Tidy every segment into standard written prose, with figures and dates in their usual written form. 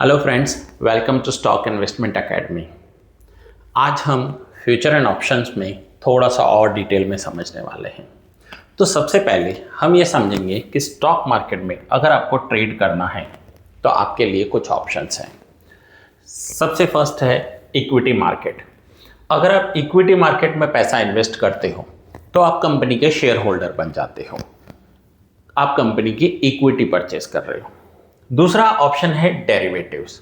Hello friends, welcome to stock investment academy. आज हम future and options में थोड़ा सा और डिटेल में समझने वाले हैं। तो सबसे पहले हम ये समझेंगे कि स्टॉक मार्केट में अगर आपको ट्रेड करना है तो आपके लिए कुछ ऑप्शंस हैं। सबसे फर्स्ट है इक्विटी मार्केट। अगर आप इक्विटी मार्केट में पैसा इन्वेस्ट करते हो तो आप कंपनी के शेयर होल्डर बन जाते हो, आप कंपनी की इक्विटी परचेस कर रहे हो। दूसरा ऑप्शन है डेरिवेटिव्स।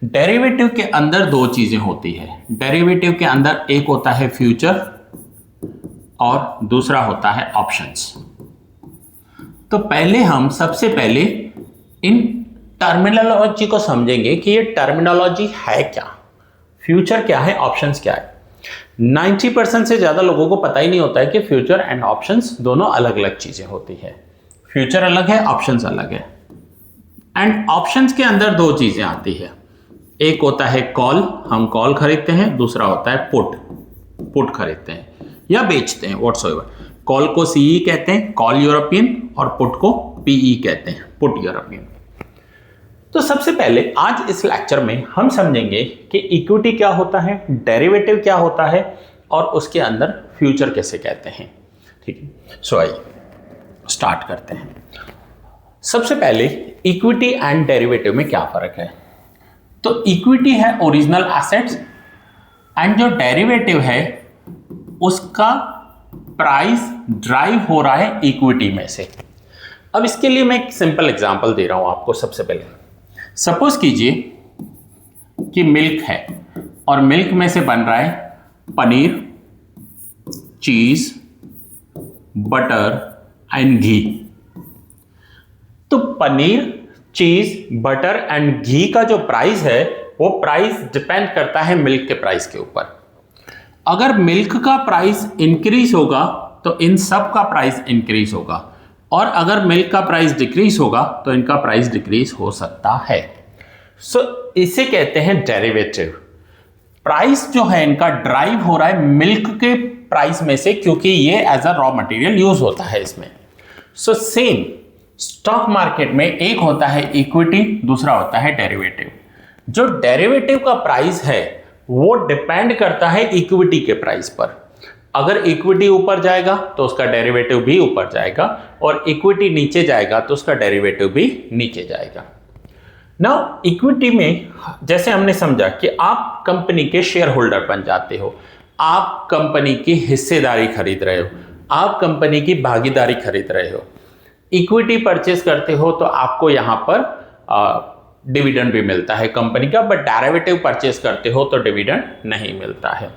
डेरिवेटिव के अंदर दो चीजें होती है। डेरिवेटिव के अंदर एक होता है फ्यूचर और दूसरा होता है ऑप्शंस। तो पहले हम सबसे पहले इन टर्मिनोलॉजी को समझेंगे कि ये टर्मिनोलॉजी है क्या, फ्यूचर क्या है, ऑप्शंस क्या है। 90% से ज्यादा लोगों को पता ही नहीं होता है कि फ्यूचर एंड ऑप्शंस दोनों अलग अलग चीजें होती है। फ्यूचर अलग है, ऑप्शंस अलग है। एंड ऑप्शंस के अंदर दो चीजें आती है, एक होता है कॉल, हम कॉल खरीदते हैं, दूसरा होता है पुट खरीदते हैं या बेचते हैं, व्हाटसोएवर। कॉल को सीई कहते हैं, कॉल यूरोपियन, और पुट को पीई कहते हैं, पुट यूरोपियन। तो सबसे पहले आज इस लेक्चर में हम समझेंगे कि इक्विटी क्या होता है, डेरिवेटिव क्या होता है और उसके अंदर फ्यूचर कैसे कहते हैं। ठीक है, सो आइए स्टार्ट करते हैं। सबसे पहले इक्विटी एंड डेरिवेटिव में क्या फर्क है। तो इक्विटी है ओरिजिनल एसेट्स एंड जो डेरिवेटिव है उसका प्राइस ड्राइव हो रहा है इक्विटी में से। अब इसके लिए मैं एक सिंपल एग्जांपल दे रहा हूं आपको। सबसे पहले सपोज कीजिए कि मिल्क है और मिल्क में से बन रहा है पनीर, चीज, बटर एंड घी। तो पनीर, चीज, बटर एंड घी का जो प्राइस है वो प्राइस डिपेंड करता है मिल्क के प्राइस के ऊपर। अगर मिल्क का प्राइस इंक्रीज होगा तो इन सब का प्राइस इंक्रीज होगा, और अगर मिल्क का प्राइस डिक्रीज होगा तो इनका प्राइस डिक्रीज हो सकता है। सो इसे कहते हैं डेरिवेटिव। प्राइस जो है इनका ड्राइव हो रहा है मिल्क के प्राइस में से, क्योंकि ये as a raw material use होता है इसमें। सो सेम स्टॉक मार्केट में एक होता है इक्विटी, दूसरा होता है डेरिवेटिव। जो डेरिवेटिव का प्राइस है वो डिपेंड करता है इक्विटी के प्राइस पर। अगर इक्विटी ऊपर जाएगा तो उसका डेरिवेटिव भी ऊपर जाएगा, और इक्विटी नीचे जाएगा तो उसका डेरिवेटिव भी नीचे जाएगा। नाउ इक्विटी में जैसे हमने समझा कि आप कंपनी के शेयर होल्डर बन जाते हो, आप कंपनी की हिस्सेदारी खरीद रहे हो, आप कंपनी की भागीदारी खरीद रहे हो। इक्विटी परचेस करते हो तो आपको यहां पर डिविडेंड भी मिलता है कंपनी का, बट डेरिवेटिव परचेस करते हो तो डिविडेंड नहीं मिलता है।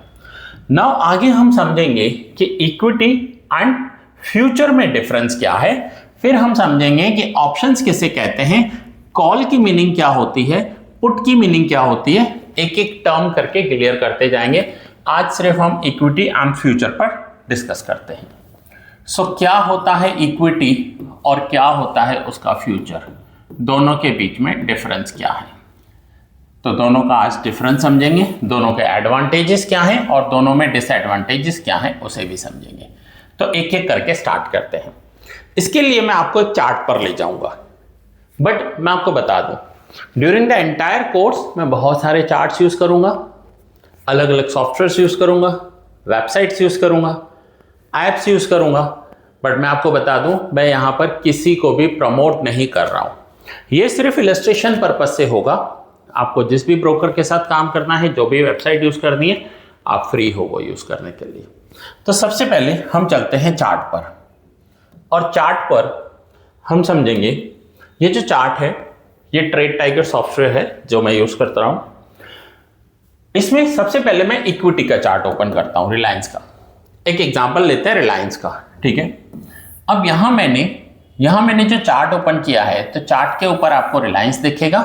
नाउ आगे हम समझेंगे कि इक्विटी एंड फ्यूचर में डिफरेंस क्या है। फिर हम समझेंगे कि ऑप्शंस किसे कहते हैं, कॉल की मीनिंग क्या होती है, पुट की मीनिंग क्या होती है। एक एक टर्म करके क्लियर करते जाएंगे। आज सिर्फ हम इक्विटी एंड फ्यूचर पर डिस्कस करते हैं। सो क्या होता है इक्विटी और क्या होता है उसका फ्यूचर, दोनों के बीच में डिफरेंस क्या है। तो दोनों का आज डिफरेंस समझेंगे, दोनों के एडवांटेजेस क्या हैं और दोनों में डिसएडवांटेजेस क्या हैं उसे भी समझेंगे। तो एक एक करके स्टार्ट करते हैं। इसके लिए मैं आपको एक चार्ट पर ले जाऊंगा, बट मैं आपको बता दूं ड्यूरिंग द एंटायर कोर्स मैं बहुत सारे चार्ट्स यूज करूंगा, अलग अलग सॉफ्टवेयर यूज करूंगा, वेबसाइट्स यूज करूंगा, एप्स यूज करूंगा, बट मैं आपको बता दूं मैं यहां पर किसी को भी प्रमोट नहीं कर रहा हूं। यह सिर्फ इलस्ट्रेशन पर्पस से होगा। आपको जिस भी ब्रोकर के साथ काम करना है, जो भी वेबसाइट यूज करनी है, आप फ्री हो वो यूज करने के लिए। तो सबसे पहले हम चलते हैं चार्ट पर, और चार्ट पर हम समझेंगे ये जो चार्ट है ये ट्रेड टाइगर सॉफ्टवेयर है जो मैं यूज करता रहा हूं। इसमें सबसे पहले मैं इक्विटी का चार्ट ओपन करता हूं, रिलायंस का। एक एग्जांपल लेते हैं रिलायंस का, ठीक है। अब यहां मैंने जो चार्ट ओपन किया है तो चार्ट के ऊपर आपको रिलायंस दिखेगा,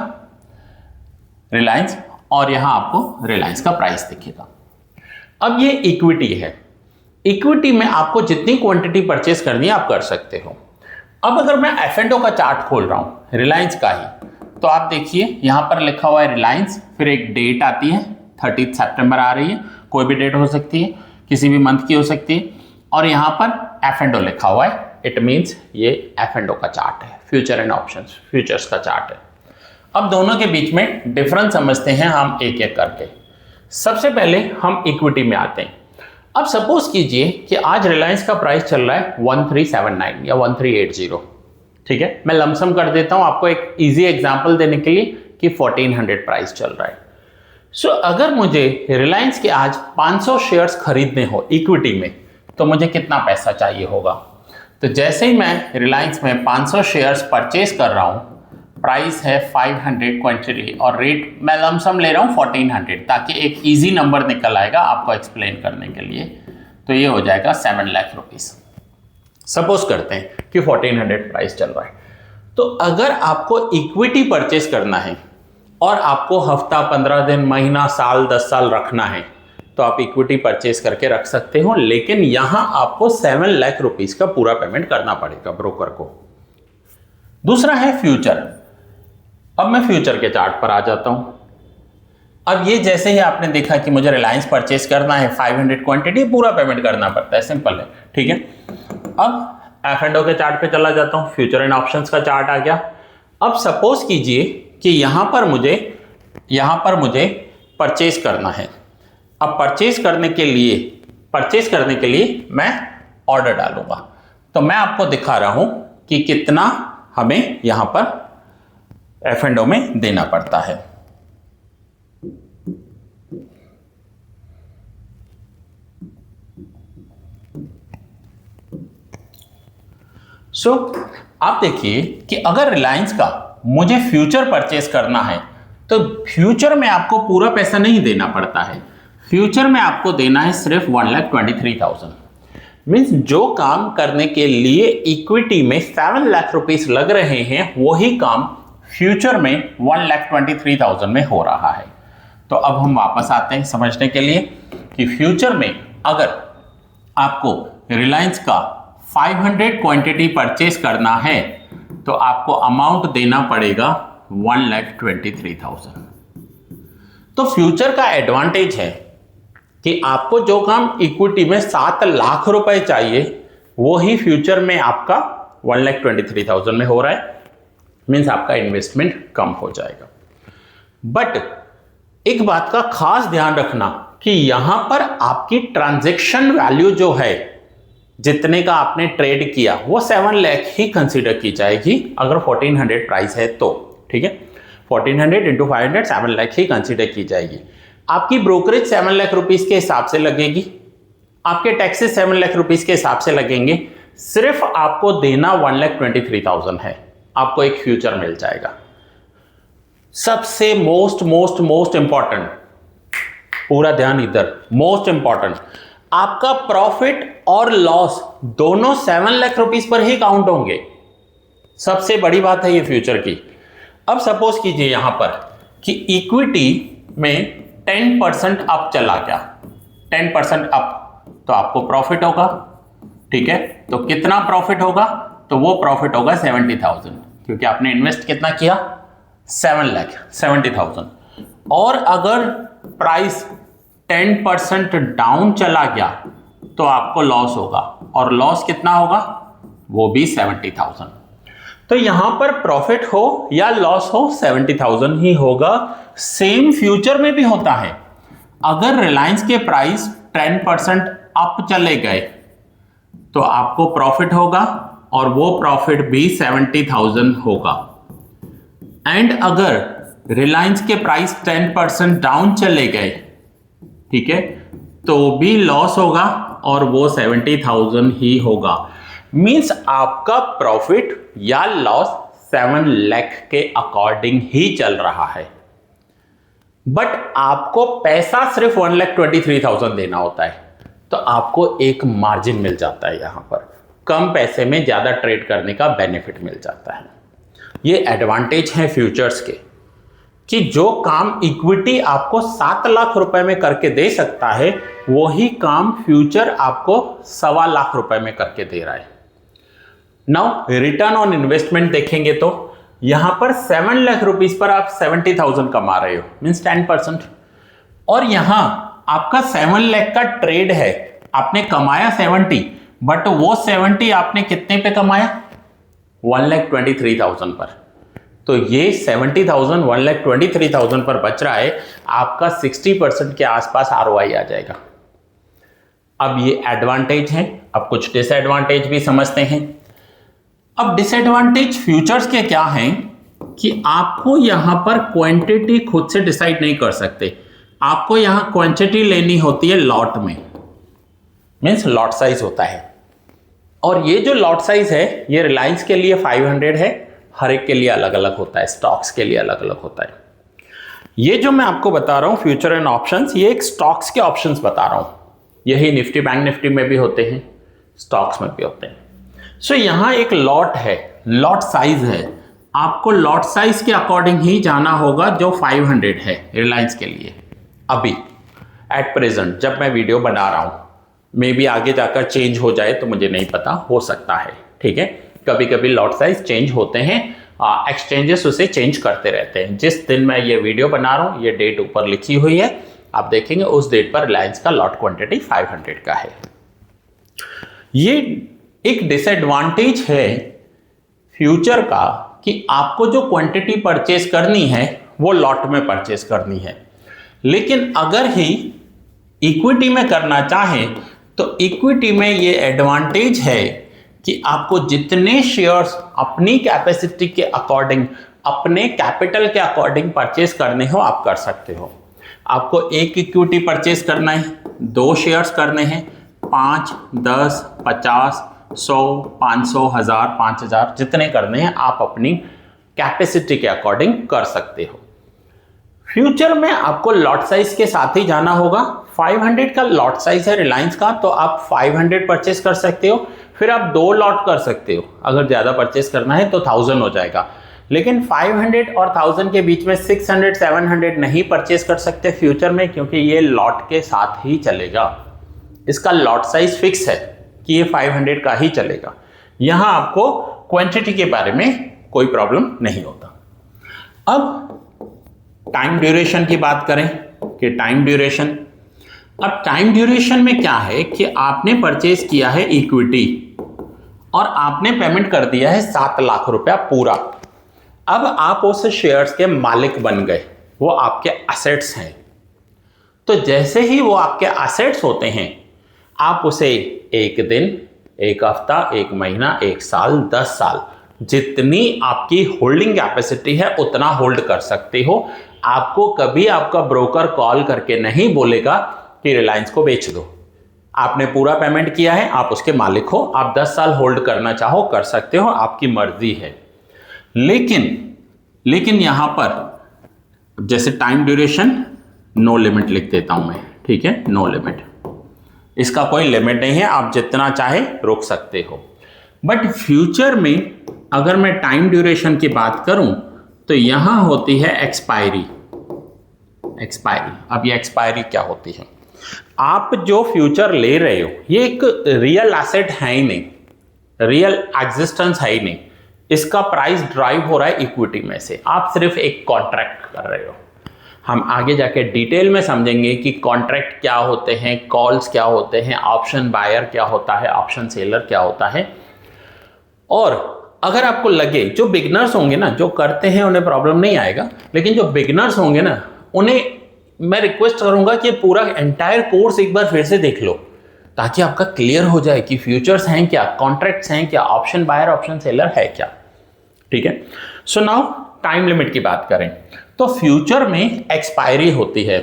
रिलायंस, और यहां आपको रिलायंस का प्राइस दिखेगा। अब ये इक्विटी है। इक्विटी में आपको जितनी क्वांटिटी परचेस करनी है आप कर सकते हो। अब अगर मैं F&O का चार्ट खोल रहा हूं रिलायंस का ही, तो आप देखिए यहां पर लिखा हुआ है रिलायंस, फिर एक डेट आती है 30 सितंबर आ रही है, कोई भी डेट हो सकती है, किसी भी मंथ की हो सकती है, और यहां पर F&O लिखा हुआ है। इट मींस ये F&O का चार्ट है, फ्यूचर एंड ऑप्शंस, फ्यूचर्स का चार्ट है। अब दोनों के बीच में डिफरेंस समझते हैं हम एक एक करके। सबसे पहले हम इक्विटी में आते हैं। अब सपोज कीजिए कि आज रिलायंस का प्राइस चल रहा है 1379 या 1380, ठीक है। मैं लमसम कर देता हूं आपको एक इजी एग्जांपल देने के लिए कि 1400 प्राइस चल रहा है। सो अगर मुझे रिलायंस के आज 500 शेयर्स खरीदने हो इक्विटी में, तो मुझे कितना पैसा चाहिए होगा? तो जैसे ही मैं रिलायंस में 500 शेयर्स परचेज कर रहा हूं, प्राइस है 500 क्वांटिटी और रेट मैं लमसम ले रहा हूं 1400, ताकि एक इजी नंबर निकल आएगा आपको एक्सप्लेन करने के लिए। तो ये हो जाएगा 7 लाख रुपीस। सपोज करते हैं कि 1400 प्राइस चल रहा है। तो अगर आपको इक्विटी परचेज करना है और आपको हफ्ता, 15 दिन, महीना, साल, 10 साल रखना है, तो आप इक्विटी परचेज करके रख सकते हो, लेकिन यहां आपको 7 लाख रुपीस का पूरा पेमेंट करना पड़ेगा ब्रोकर को। दूसरा है फ्यूचर। अब मैं फ्यूचर के चार्ट पर आ जाता हूं। अब ये जैसे ही आपने देखा कि मुझे रिलायंस परचेज करना है 500 क्वांटिटी, पूरा पेमेंट करना पड़ता है, सिंपल है, ठीक है। अब F&O के चार्ट पे चला जाता हूं, फ्यूचर एंड ऑप्शंस का चार्ट आ गया। अब सपोज कीजिए कि यहां पर मुझे परचेज करना है। अब परचेज करने के लिए मैं ऑर्डर डालूंगा। तो मैं आपको दिखा रहा हूं कि कितना हमें यहां पर F&O में देना पड़ता है। आप देखिए कि अगर रिलायंस का मुझे फ्यूचर परचेज करना है, तो फ्यूचर में आपको पूरा पैसा नहीं देना पड़ता है। फ्यूचर में आपको देना है सिर्फ 1,23,000। मीन्स जो काम करने के लिए इक्विटी में 7 लाख रुपीस लग रहे हैं, वही काम फ्यूचर में 1,23,000 में हो रहा है। तो अब हम वापस आते हैं समझने के लिए कि फ्यूचर में अगर आपको रिलायंस का 500 क्वांटिटी परचेज करना है, तो आपको अमाउंट देना पड़ेगा 1,23,000। तो फ्यूचर का एडवांटेज है कि आपको जो काम इक्विटी में 7 लाख रुपए चाहिए, वो ही फ्यूचर में आपका 1,23,000 में हो रहा है। मीन्स आपका इन्वेस्टमेंट कम हो जाएगा। बट एक बात का खास ध्यान रखना कि यहां पर आपकी ट्रांजैक्शन वैल्यू जो है, जितने का आपने ट्रेड किया, वो 7 लाख ही कंसीडर की जाएगी अगर 1400 प्राइस है तो, ठीक है। 1400 इंटू 500 7 लाख ही कंसीडर की जाएगी। आपकी ब्रोकरेज 7 लाख रुपीस के हिसाब से लगेगी, आपके टैक्सेस 7 लाख रुपीस के हिसाब से लगेंगे। सिर्फ आपको देना 1,23,000 है, आपको एक फ्यूचर मिल जाएगा। सबसे मोस्ट इंपॉर्टेंट, पूरा ध्यान इधर, मोस्ट इंपॉर्टेंट, आपका प्रॉफिट और लॉस दोनों 7 लाख रुपीस पर ही काउंट होंगे। सबसे बड़ी बात है ये फ्यूचर की। अब सपोज कीजिए यहां पर कि इक्विटी में 10% अप चला गया, 10% अप, तो आपको प्रॉफिट होगा, ठीक है। तो कितना प्रॉफिट होगा? तो वो प्रॉफिट होगा 70,000, क्योंकि आपने इन्वेस्ट कितना किया? 7 लाख, 70,000। और अगर प्राइस 10% डाउन चला गया तो आपको लॉस होगा, और लॉस कितना होगा? वो भी 70,000। तो यहां पर प्रॉफिट हो या लॉस हो, 70,000 ही होगा। सेम फ्यूचर में भी होता है। अगर रिलायंस के प्राइस 10% अप चले गए तो आपको प्रॉफिट होगा, और वो प्रॉफिट भी 70,000 होगा। एंड अगर रिलायंस के प्राइस 10% डाउन चले गए, ठीक है, तो भी लॉस होगा, और वो 70,000 ही होगा। मींस आपका प्रॉफिट या लॉस 7 लाख के अकॉर्डिंग ही चल रहा है। बट आपको पैसा सिर्फ 1,23,000 देना होता है, तो आपको एक मार्जिन मिल जाता है। यहां पर कम पैसे में ज्यादा ट्रेड करने का बेनिफिट मिल जाता है। ये एडवांटेज है फ्यूचर्स के, कि जो काम इक्विटी आपको 7 लाख रुपए में करके दे सकता है, वही काम फ्यूचर आपको 1.25 लाख रुपए में करके दे रहा है। नाउ रिटर्न ऑन इन्वेस्टमेंट देखेंगे तो यहां पर 7 लाख रुपीस पर आप 70,000 कमा रहे हो, मींस 10%। और यहां आपका 7 लाख का ट्रेड है, आपने कमाया 70, बट वो 70 आपने कितने पे कमाया? 1,23,000 पर। तो ये 70,000 1,23,000 पर बच रहा है, आपका 60% के आसपास ROI आ जाएगा। अब ये एडवांटेज है, अब कुछ डिसएडवांटेज भी समझते हैं। अब डिसएडवांटेज फ्यूचर्स के क्या हैं कि आपको यहां पर क्वांटिटी खुद से डिसाइड नहीं कर सकते, आपको यहां क्वांटिटी लेनी होती है लॉट में, मीन्स लॉट साइज होता है। और ये जो लॉट साइज है ये रिलायंस के लिए 500 है, हर एक के लिए अलग अलग होता है, स्टॉक्स के लिए अलग अलग होता है। ये जो मैं आपको बता रहा हूं फ्यूचर एंड ऑप्शंस, ये एक स्टॉक्स के ऑप्शंस बता रहा हूं, यही निफ्टी बैंक निफ्टी में भी होते हैं, स्टॉक्स में भी होते हैं। सो यहां एक लॉट है, लॉट साइज है, आपको लॉट साइज के अकॉर्डिंग ही जाना होगा जो 500 है रिलायंस के लिए। अभी एट प्रेजेंट जब मैं वीडियो बना रहा हूं, मे बी आगे जाकर चेंज हो जाए तो मुझे नहीं पता, हो सकता है, ठीक है। कभी कभी लॉट साइज चेंज होते हैं, एक्सचेंजेस उसे चेंज करते रहते हैं। जिस दिन मैं ये वीडियो बना रहा हूं, ये डेट ऊपर लिखी हुई है, आप देखेंगे उस डेट पर रिलायंस का लॉट क्वांटिटी 500 का है। ये एक डिसएडवांटेज है फ्यूचर का कि आपको जो क्वांटिटी परचेज करनी है वो लॉट में परचेज करनी है, लेकिन अगर ही इक्विटी में करना चाहें तो इक्विटी में ये एडवांटेज है कि आपको जितने शेयर्स अपनी कैपेसिटी के अकॉर्डिंग, अपने कैपिटल के अकॉर्डिंग परचेज करने हो आप कर सकते हो। आपको एक इक्विटी परचेज करना है, 2 शेयर्स करने हैं, 5, 10, 50, 100, 500, 1000, 5000 जितने करने हैं आप अपनी कैपेसिटी के अकॉर्डिंग कर सकते हो। फ्यूचर में आपको लॉट साइज के साथ ही जाना होगा। 500 का लॉट साइज है रिलायंस का, तो आप 500 परचेज कर सकते हो, फिर आप 2 लॉट कर सकते हो। अगर ज्यादा परचेज करना है तो 1000 हो जाएगा, लेकिन 500 और 1000 के बीच में 600 700 नहीं परचेज कर सकते फ्यूचर में, क्योंकि ये लॉट के साथ ही चलेगा। इसका लॉट साइज फिक्स है कि ये 500 का ही चलेगा। यहां आपको क्वांटिटी के बारे में कोई प्रॉब्लम नहीं होता। अब टाइम ड्यूरेशन की बात करें कि टाइम ड्यूरेशन, अब टाइम ड्यूरेशन में क्या है कि आपने परचेज किया है इक्विटी और आपने पेमेंट कर दिया है 7 लाख रुपया पूरा। अब आप उस शेयर्स के मालिक बन गए, वो आपके एसेट्स हैं। तो जैसे ही वो आपके एसेट्स होते हैं, आप उसे 1 दिन, 1 हफ्ता, 1 महीना, 1 साल, 10 साल, जितनी आपकी होल्डिंग कैपेसिटी है उतना होल्ड कर सकते हो। आपको कभी आपका ब्रोकर कॉल करके नहीं बोलेगा कि रिलायंस को बेच दो। आपने पूरा पेमेंट किया है, आप उसके मालिक हो, आप 10 साल होल्ड करना चाहो कर सकते हो, आपकी मर्जी है। लेकिन यहां पर जैसे टाइम ड्यूरेशन नो लिमिट लिख देता हूं मैं, ठीक है, नो लिमिट, इसका कोई लिमिट नहीं है, आप जितना चाहे रोक सकते हो। बट फ्यूचर में अगर मैं टाइम ड्यूरेशन की बात करूं तो यहां होती है एक्सपायरी। अब ये एक्सपायरी क्या होती है? आप जो फ्यूचर ले रहे हो ये एक रियल एसेट है ही नहीं, रियल एग्जिस्टेंस है ही नहीं, इसका प्राइस ड्राइव हो रहा है इक्विटी में से। आप सिर्फ एक कॉन्ट्रैक्ट कर रहे हो। हम आगे जाके डिटेल में समझेंगे कि कॉन्ट्रैक्ट क्या होते हैं, कॉल्स क्या होते हैं, ऑप्शन बायर क्या होता है, ऑप्शन सेलर क्या होता है। और अगर आपको लगे, जो बिगनर्स होंगे ना, जो करते हैं उन्हें प्रॉब्लम नहीं आएगा, लेकिन जो बिगनर्स होंगे ना, उन्हें मैं रिक्वेस्ट करूंगा कि पूरा एंटायर कोर्स एक बार फिर से देख लो, ताकि आपका क्लियर हो जाए कि फ्यूचर्स हैं क्या, कॉन्ट्रैक्ट्स हैं क्या, ऑप्शन बायर ऑप्शन सेलर है क्या, ठीक है। सो नाउ टाइम लिमिट की बात करें तो फ्यूचर में एक्सपायरी होती है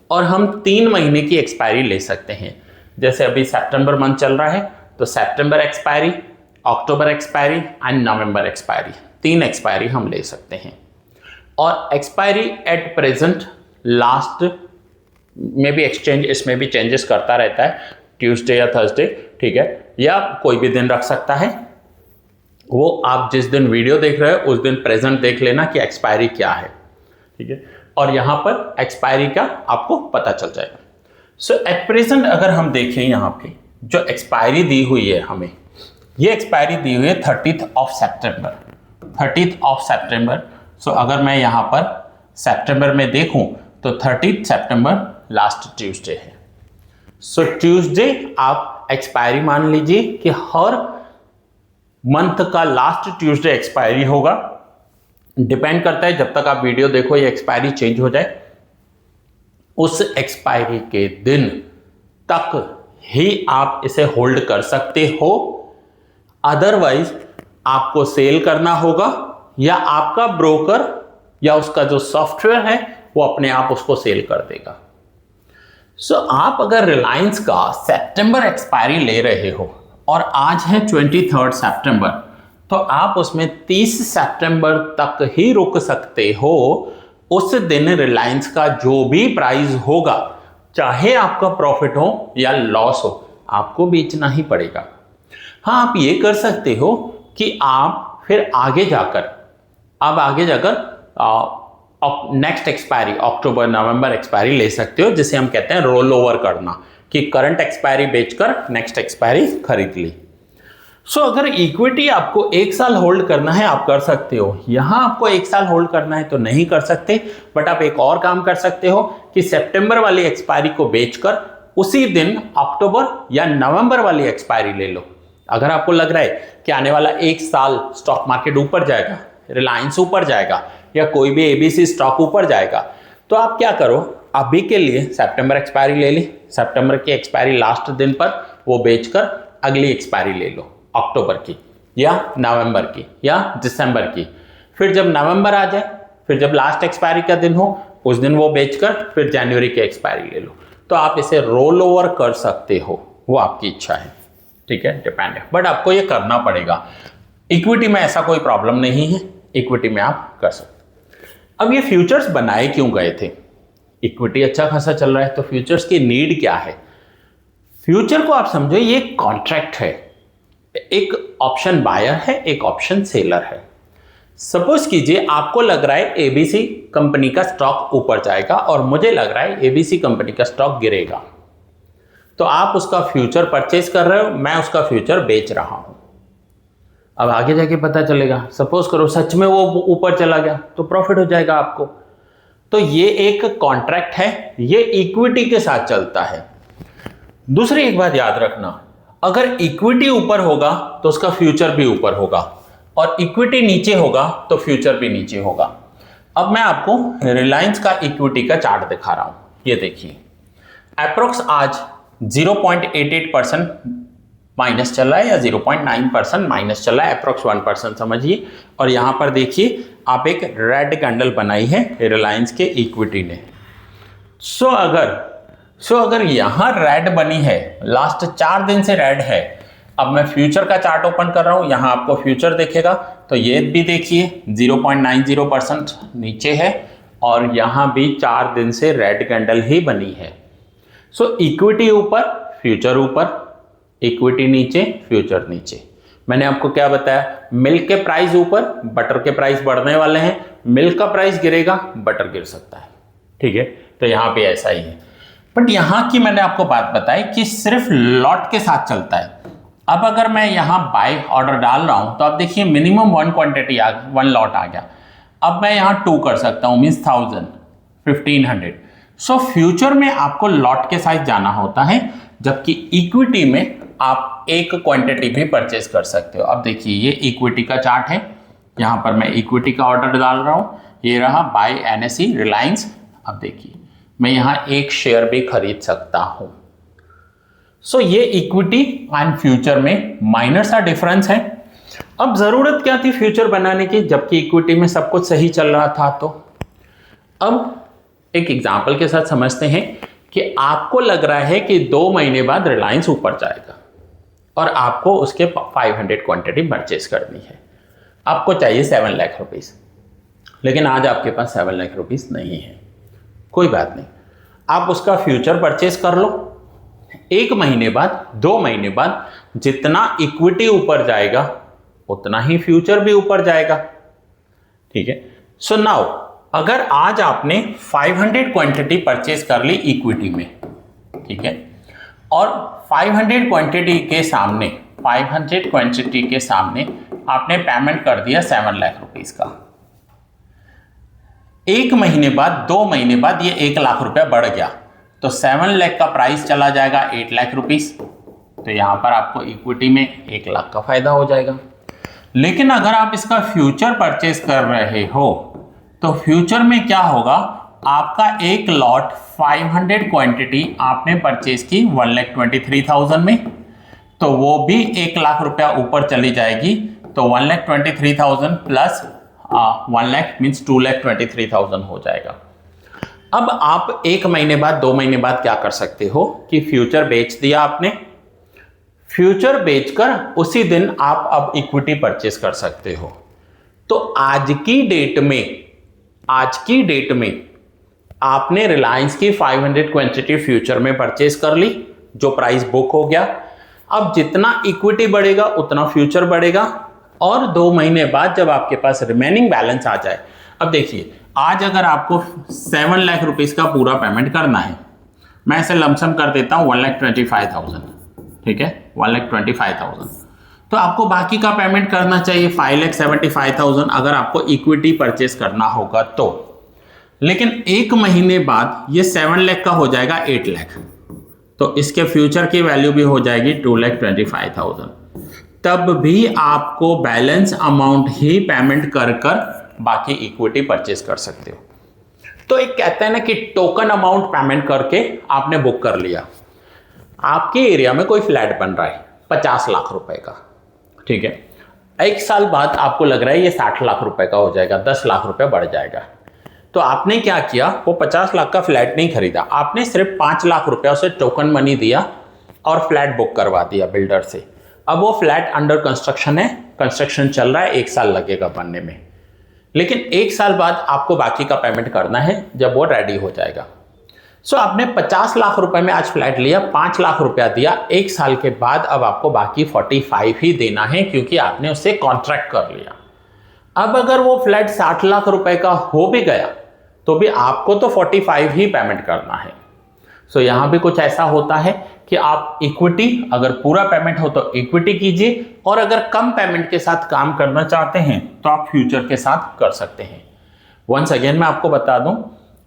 और हम 3 महीने की एक्सपायरी ले सकते हैं। जैसे अभी सितंबर मंथ चल रहा है तो सितंबर एक्सपायरी, अक्टूबर एक्सपायरी एंड नवंबर एक्सपायरी, 3 एक्सपायरी हम ले सकते हैं। और एक्सपायरी एट प्रेजेंट लास्ट में भी एक्सचेंज इसमें भी चेंजेस करता रहता है, ट्यूसडे या थर्सडे, ठीक है, या कोई भी दिन रख सकता है। वो आप जिस दिन वीडियो देख रहे हो उस दिन प्रेजेंट देख लेना कि एक्सपायरी क्या है, ठीक है, और यहां पर एक्सपायरी का आपको पता चल जाएगा। सो एट प्रेजेंट अगर हम देखें यहाँ पे जो एक्सपायरी दी हुई है हमें, ये एक्सपायरी दी हुई है 30th of September। सो अगर मैं यहाँ पर सितंबर में देखूं तो 30th September लास्ट ट्यूसडे है। सो ट्यूसडे आप एक्सपायरी मान लीजिए कि हर मंथ का लास्ट ट्यूसडे एक्सपायरी होगा। डिपेंड करता है, जब तक आप वीडियो देखो ये एक्सपायरी चेंज हो जाए, उस एक्सपायरी के दिन तक ही आप इसे होल्ड कर सकते हो। अदरवाइज आपको सेल करना होगा या आपका ब्रोकर या उसका जो सॉफ्टवेयर है वो अपने आप उसको सेल कर देगा। सो आप अगर रिलायंस का सितंबर एक्सपायरी ले रहे हो और आज है 23 सितंबर, तो आप उसमें 30 सितंबर तक ही रुक सकते हो। उस दिन रिलायंस का जो भी प्राइस होगा, चाहे आपका प्रॉफिट हो या लॉस हो, आपको बेचना ही पड़ेगा। हाँ, आप ये कर सकते हो कि आप फिर आगे जाकर नेक्स्ट एक्सपायरी, अक्टूबर नवंबर एक्सपायरी ले सकते हो, जिसे हम कहते हैं रोल ओवर करना, कि करंट एक्सपायरी बेचकर नेक्स्ट एक्सपायरी खरीद ली। सो अगर इक्विटी आपको 1 साल होल्ड करना है, आप कर सकते हो। यहां आपको 1 साल होल्ड करना है तो नहीं कर सकते, बट आप एक और काम कर सकते हो कि सितंबर वाली एक्सपायरी को बेचकर उसी दिन अक्टूबर या नवंबर वाली एक्सपायरी ले लो। अगर आपको लग रहा है कि आने वाला 1 साल स्टॉक मार्केट ऊपर जाएगा, रिलायंस ऊपर जाएगा या कोई भी एबीसी स्टॉक ऊपर जाएगा, तो आप क्या करो, अभी के लिए सितंबर एक्सपायरी ले ली, सितंबर की एक्सपायरी लास्ट दिन पर वो बेचकर अगली एक्सपायरी ले लो, अक्टूबर की या नवंबर की या दिसंबर की। फिर जब नवंबर आ जाए, फिर जब लास्ट एक्सपायरी का दिन हो, उस दिन वो बेचकर फिर जनवरी की एक्सपायरी ले लो। तो आप इसे रोल ओवर कर सकते हो, वो आपकी इच्छा है, ठीक है, डिपेंड है, बट आपको ये करना पड़ेगा। इक्विटी में ऐसा कोई प्रॉब्लम नहीं है, इक्विटी में आप कर सकते। अब ये फ्यूचर्स बनाए क्यों गए थे? इक्विटी अच्छा खासा चल रहा है, तो फ्यूचर्स की नीड क्या है? फ्यूचर को आप समझो ये कॉन्ट्रैक्ट है, एक ऑप्शन बायर है, एक ऑप्शन सेलर है। सपोज कीजिए आपको लग रहा है एबीसी कंपनी का स्टॉक ऊपर जाएगा और मुझे लग रहा है एबीसी कंपनी का स्टॉक गिरेगा, तो आप उसका फ्यूचर परचेज कर रहे हो, मैं उसका फ्यूचर बेच रहा हूं। अब आगे जाके पता चलेगा, सपोज करो सच में वो ऊपर चला गया, तो प्रॉफिट हो जाएगा आपको। तो ये एक कॉन्ट्रैक्ट है, ये इक्विटी के साथ चलता है। दूसरी एक बात याद रखना, अगर इक्विटी ऊपर होगा तो उसका फ्यूचर भी ऊपर होगा, और इक्विटी नीचे होगा तो फ्यूचर भी नीचे होगा। अब मैं आपको रिलायंस का इक्विटी का चार्ट दिखा रहा हूं, ये देखिए, अप्रोक्स आज 0.88% माइनस चल रहा है या 0.9% माइनस चल रहा है, अप्रोक्स 1% समझिए। और यहां पर देखिए आप एक रेड कैंडल बनाई है रिलायंस के इक्विटी ने। सो अगर यहां रेड बनी है, लास्ट 4 दिन से रेड है, अब मैं फ्यूचर का चार्ट ओपन कर रहा हूं, यहां आपको फ्यूचर दिखेगा, तो ये भी देखिए 0.90% नीचे है, और यहां भी 4 दिन से रेड कैंडल ही बनी है। सो इक्विटी ऊपर, फ्यूचर ऊपर, इक्विटी नीचे, फ्यूचर नीचे। मैंने आपको क्या बताया, मिल्क के प्राइस ऊपर, बटर के प्राइस बढ़ने वाले हैं, मिल्क का प्राइस गिरेगा, बटर गिर सकता है, ठीक है। तो यहां पे ऐसा ही है, बट यहां की मैंने आपको बात बताई कि सिर्फ लॉट के साथ चलता है। अब अगर मैं यहां बाय ऑर्डर डाल रहा हूं, तो आप देखिए मिनिमम 1 लॉट आ गया। अब मैं यहां 2 कर सकता हूं, मीन्स 1000, 1500। सो फ्यूचर में आपको लॉट के साथ जाना होता है, जबकि इक्विटी में आप एक क्वांटिटी भी परचेज कर सकते हो। अब देखिए ये इक्विटी का चार्ट है, यहां पर मैं इक्विटी का ऑर्डर डाल रहा हूं, ये रहा बाय एनएसई रिलायंस। अब देखिए मैं यहां एक शेयर भी खरीद सकता हूं। सो ये इक्विटी एंड फ्यूचर में माइनर सा डिफरेंस है। अब जरूरत क्या थी फ्यूचर बनाने की, जबकि इक्विटी में सब कुछ सही चल रहा था? तो अब एक एग्जांपल के साथ समझते हैं कि आपको लग रहा है कि 2 महीने बाद रिलायंस ऊपर जाएगा और आपको उसके 500 क्वांटिटी परचेज करनी है। आपको चाहिए 7 लाख रुपीस, लेकिन आज आपके पास 7 लाख रुपीस नहीं है। कोई बात नहीं, आप उसका फ्यूचर परचेज कर लो। 1 महीने बाद, 2 महीने बाद जितना इक्विटी ऊपर जाएगा उतना ही फ्यूचर भी ऊपर जाएगा, ठीक है। सो नाउ अगर आज आपने 500 क्वांटिटी परचेज कर ली इक्विटी में, ठीक है, और 500 क्वांटिटी के सामने आपने पेमेंट कर दिया 7 लाख रुपीस का। 1 महीने बाद, 2 महीने बाद ये 1 लाख रुपया बढ़ गया, तो 7 लाख का प्राइस चला जाएगा 8 लाख रुपीस। तो यहां पर आपको इक्विटी में 1 लाख का फायदा हो जाएगा। लेकिन अगर आप इसका फ्यूचर परचेज कर रहे हो तो फ्यूचर में क्या होगा, आपका एक लॉट 500 क्वांटिटी आपने परचेज की 1,23,000 में, तो वो भी 1 लाख रुपया ऊपर चली जाएगी। तो 1,23,000 प्लस 1 लाख मीन्स 2,23,000 हो जाएगा। अब आप 1 महीने बाद 2 महीने बाद क्या कर सकते हो कि फ्यूचर बेच दिया आपने, फ्यूचर बेचकर उसी दिन आप अब इक्विटी परचेस कर सकते हो। तो आज की डेट में आपने रिलायंस की 500 क्वांटिटी फ्यूचर में परचेस कर ली, जो प्राइस बुक हो गया। अब जितना इक्विटी बढ़ेगा उतना फ्यूचर बढ़ेगा, और 2 महीने बाद जब आपके पास रिमेनिंग बैलेंस आ जाए, अब देखिए आज अगर आपको 7 लाख रुपीस का पूरा पेमेंट करना है, मैं ऐसे लमसम कर देता हूं 1,25,000, ठीक है 1,25,000, तो आपको बाकी का पेमेंट करना चाहिए 5,75,000 अगर आपको इक्विटी परचेस करना होगा तो। लेकिन 1 महीने बाद ये 7 लाख का हो जाएगा 8 लाख, तो इसके फ्यूचर की वैल्यू भी हो जाएगी 2,25,000। तब भी आपको बैलेंस अमाउंट ही पेमेंट कर बाकी इक्विटी परचेस कर सकते हो। तो एक कहते हैं ना कि टोकन अमाउंट पेमेंट करके आपने बुक कर लिया। आपके एरिया में कोई फ्लैट बन रहा है 50 लाख रुपए का, ठीक है, 1 साल बाद आपको लग रहा है ये 60 लाख रुपए का हो जाएगा, 10 लाख रुपए बढ़ जाएगा। तो आपने क्या किया, वो 50 लाख का फ्लैट नहीं खरीदा, आपने सिर्फ 5 लाख रुपया उसे टोकन मनी दिया और फ्लैट बुक करवा दिया बिल्डर से। अब वो फ्लैट अंडर कंस्ट्रक्शन है, कंस्ट्रक्शन चल रहा है, 1 साल लगेगा बनने में, लेकिन 1 साल बाद आपको बाकी का पेमेंट करना है जब वो रेडी हो जाएगा। सो आपने 50 लाख रुपए में आज फ्लैट लिया, 5 लाख रुपया दिया, 1 साल के बाद अब आपको बाकी 45 ही देना है, क्योंकि आपने उससे कॉन्ट्रैक्ट कर लिया। अब अगर वो फ्लैट 60 लाख रुपए का हो भी गया तो भी आपको तो 45 ही पेमेंट करना है। सो यहां भी कुछ ऐसा होता है कि आप इक्विटी, अगर पूरा पेमेंट हो तो इक्विटी कीजिए, और अगर कम पेमेंट के साथ काम करना चाहते हैं तो आप फ्यूचर के साथ कर सकते हैं। वंस अगेन मैं आपको बता दूं,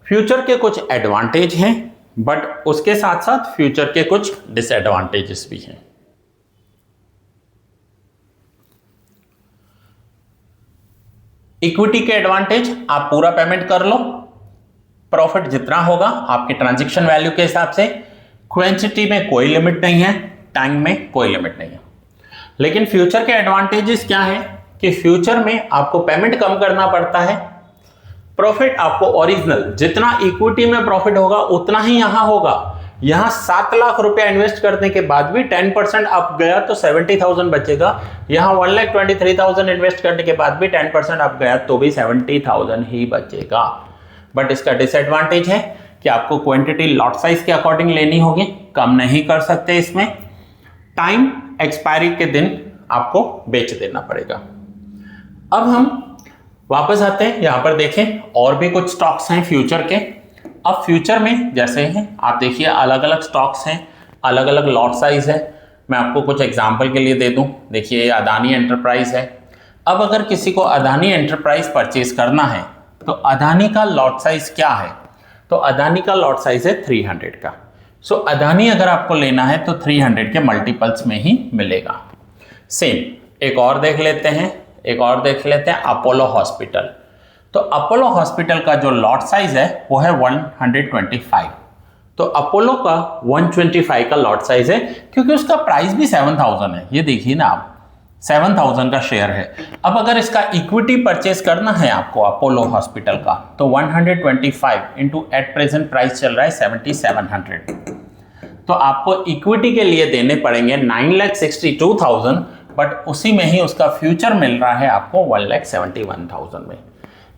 फ्यूचर के कुछ एडवांटेज हैं, बट उसके साथ साथ फ्यूचर के कुछ डिसएडवांटेजेस भी हैं। इक्विटी के एडवांटेज, आप पूरा पेमेंट कर लो, प्रॉफिट जितना होगा आपके ट्रांजैक्शन वैल्यू के हिसाब से, क्वांटिटी में कोई लिमिट नहीं है, टाइम में कोई लिमिट नहीं है। लेकिन फ्यूचर के एडवांटेजेस क्या है कि फ्यूचर में आपको पेमेंट कम करना पड़ता है, प्रॉफिट आपको ओरिजिनल जितना इक्विटी में प्रॉफिट होगा उतना ही यहां होगा। यहां 7 लाख रुपया इन्वेस्ट करने के बाद भी 10% अप गया तो 70,000 बचेगा, यहां 1,23,000 इन्वेस्ट करने के बाद भी 10% अप गया तो भी 70,000 ही बचेगा। बट इसका डिसएडवांटेज है कि आपको क्वांटिटी लॉट साइज के अकॉर्डिंग लेनी होगी, कम नहीं कर सकते इसमें, टाइम एक्सपायरी के दिन आपको बेच देना पड़ेगा। अब हम वापस आते हैं, यहां पर देखें और भी कुछ स्टॉक्स हैं फ्यूचर के। अब फ्यूचर में जैसे हैं आप देखिए अलग अलग स्टॉक्स हैं, अलग अलग लॉट साइज है। मैं आपको कुछ एग्जांपल के लिए दे दूं, देखिए ये अदानी एंटरप्राइज है। अब अगर किसी को अदानी एंटरप्राइज परचेज करना है तो अदानी का लॉट साइज क्या है, तो अदानी का लॉट साइज है 300 का। सो अदानी अगर आपको लेना है तो 300 के मल्टीपल्स में ही मिलेगा। सेम एक और देख लेते हैं, अपोलो हॉस्पिटल। तो अपोलो हॉस्पिटल का जो लॉट साइज है वो है 125, तो अपोलो का 125 का लॉट साइज है, क्योंकि उसका प्राइस भी 7,000 है। ये देखिए ना आप, 7,000 का शेयर है। अब अगर इसका इक्विटी परचेस करना है आपको अपोलो हॉस्पिटल का, तो 125 इंटू एट प्रेजेंट प्राइस चल रहा है 7,700, तो आपको इक्विटी के लिए देने पड़ेंगे 9,62,000, बट उसी में ही उसका फ्यूचर मिल रहा है आपको 1,71,000 में।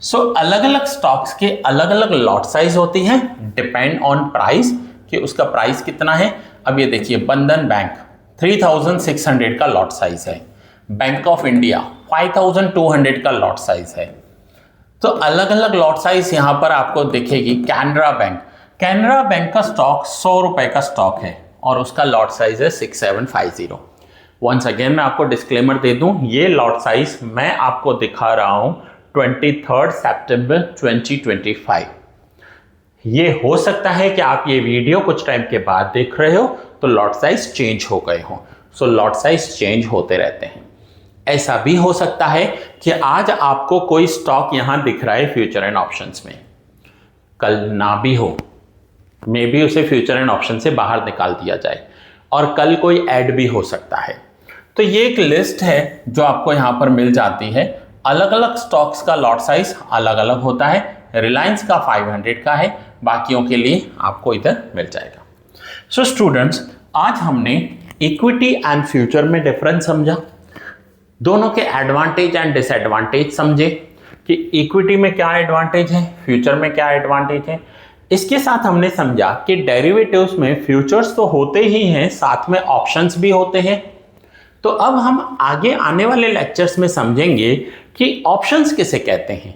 सो अलग अलग स्टॉक्स के अलग अलग लॉट साइज होती हैं, डिपेंड ऑन प्राइस कि उसका प्राइस कितना है। अब ये देखिए बंधन बैंक 3,600 का लॉट साइज है, बैंक ऑफ इंडिया 5,200 का लॉट साइज है। तो अलग अलग लॉट साइज यहां पर आपको दिखेगी। कैनरा बैंक का स्टॉक 100 रुपए का स्टॉक है और उसका लॉट साइज है 6750। वंस अगेन मैं आपको डिस्क्लेमर दे दूं, ये लॉट साइज मैं आपको दिखा रहा हूं 23 सितंबर 2025। ये हो सकता है कि आप ये वीडियो कुछ टाइम के बाद देख रहे हो तो लॉट साइज चेंज हो गए हो। सो लॉट साइज चेंज होते रहते हैं। ऐसा भी हो सकता है कि आज आपको कोई स्टॉक यहां दिख रहा है फ्यूचर एंड ऑप्शंस में, कल ना भी हो, मे बी उसे फ्यूचर एंड ऑप्शन से बाहर निकाल दिया जाए, और कल कोई ऐड भी हो सकता है। तो ये एक लिस्ट है जो आपको यहां पर मिल जाती है। अलग अलग स्टॉक्स का लॉट साइज अलग अलग होता है। रिलायंस का 500 का है, बाकियों के लिए आपको इधर मिल जाएगा। सो स्टूडेंट्स, आज हमने इक्विटी एंड फ्यूचर में डिफरेंस समझा, दोनों के एडवांटेज एंड डिसएडवांटेज समझे कि इक्विटी में क्या एडवांटेज है, फ्यूचर में क्या एडवांटेज है। इसके साथ हमने समझा कि डेरिवेटिव्स में फ्यूचर्स तो होते ही हैं, साथ में ऑप्शंस भी होते हैं। तो अब हम आगे आने वाले लेक्चर्स में समझेंगे कि ऑप्शंस किसे कहते हैं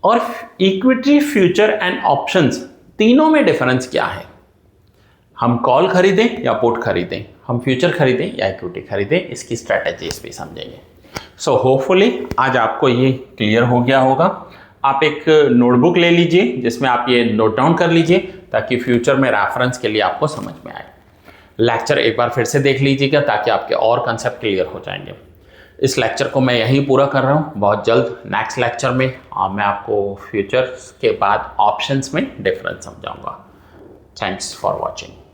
और इक्विटी, फ्यूचर एंड ऑप्शंस तीनों में डिफरेंस क्या है। हम कॉल खरीदें या पुट खरीदें, हम फ्यूचर खरीदें या इक्विटी खरीदें, इसकी स्ट्रैटेजीज भी समझेंगे। सो होपफुली आज आपको ये क्लियर हो गया होगा। आप एक नोटबुक ले लीजिए जिसमें आप ये नोट डाउन कर लीजिए ताकि फ्यूचर में रेफरेंस के लिए आपको समझ में आए। लेक्चर एक बार फिर से देख लीजिएगा ताकि आपके और कंसेप्ट क्लियर हो जाएंगे। इस लेक्चर को मैं यहीं पूरा कर रहा हूँ। बहुत जल्द नेक्स्ट लेक्चर में मैं आपको फ्यूचर्स के बाद ऑप्शंस में डिफरेंस समझाऊंगा। Thanks for watching.